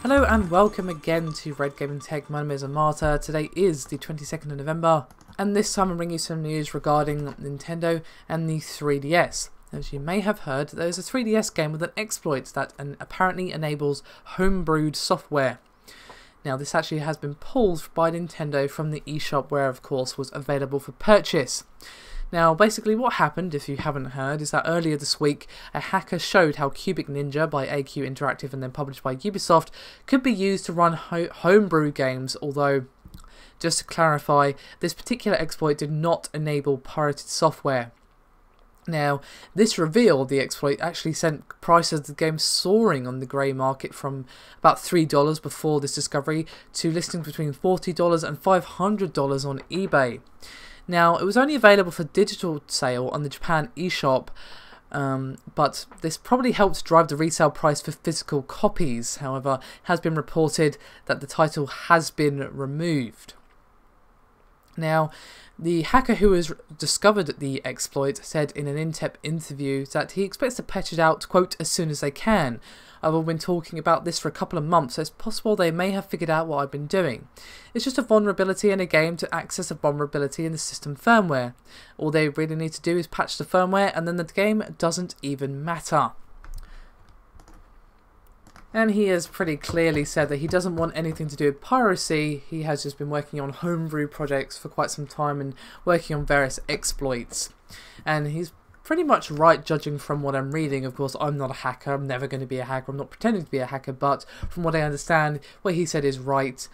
Hello and welcome again to Red Gaming Tech. My name is Amata. Today is the 22nd of November and this time I'm bringing you some news regarding Nintendo and the 3DS. As you may have heard, there's a 3DS game with an exploit that apparently enables homebrewed software. Now this actually has been pulled by Nintendo from the eShop where of course was available for purchase. Now basically what happened, if you haven't heard, is that earlier this week a hacker showed how Cubic Ninja by AQ Interactive and then published by Ubisoft could be used to run homebrew games, although just to clarify, this particular exploit did not enable pirated software. Now, this reveal, the exploit, actually sent prices of the game soaring on the grey market from about $3 before this discovery to listings between $40 and $500 on eBay. Now, it was only available for digital sale on the Japan eShop, but this probably helped drive the resale price for physical copies. However, it has been reported that the title has been removed. Now, the hacker who has discovered the exploit said in an in-depth interview that he expects to patch it out, quote, as soon as they can. I've been talking about this for a couple of months, so it's possible they may have figured out what I've been doing. It's just a vulnerability in a game to access a vulnerability in the system firmware. All they really need to do is patch the firmware and then the game doesn't even matter. And he has pretty clearly said that he doesn't want anything to do with piracy. He has just been working on homebrew projects for quite some time and working on various exploits. And he's pretty much right, judging from what I'm reading. Of course, I'm not a hacker. I'm never going to be a hacker. I'm not pretending to be a hacker. But from what I understand, what he said is right.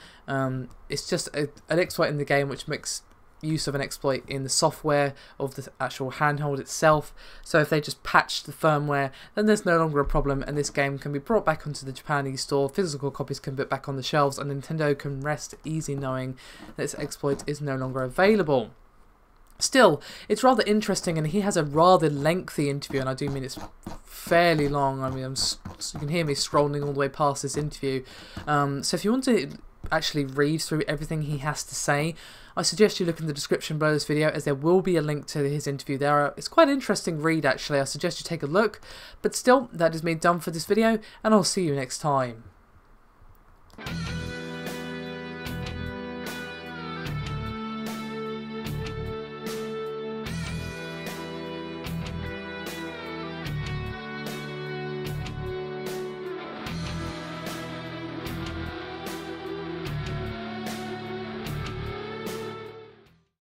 It's just an exploit in the game which makes use of an exploit in the software of the actual handheld itself. So if they just patch the firmware, then there's no longer a problem and this game can be brought back onto the Japan eStore, physical copies can be back on the shelves, and Nintendo can rest easy knowing that this exploit is no longer available. Still, it's rather interesting, and he has a rather lengthy interview, and I do mean it's fairly long. I mean, you can hear me scrolling all the way past this interview. So if you want to actually read through everything he has to say, I suggest you look in the description below this video, as there will be a link to his interview there. It's quite an interesting read actually. I suggest you take a look. But still, that is me done for this video, and I'll see you next time.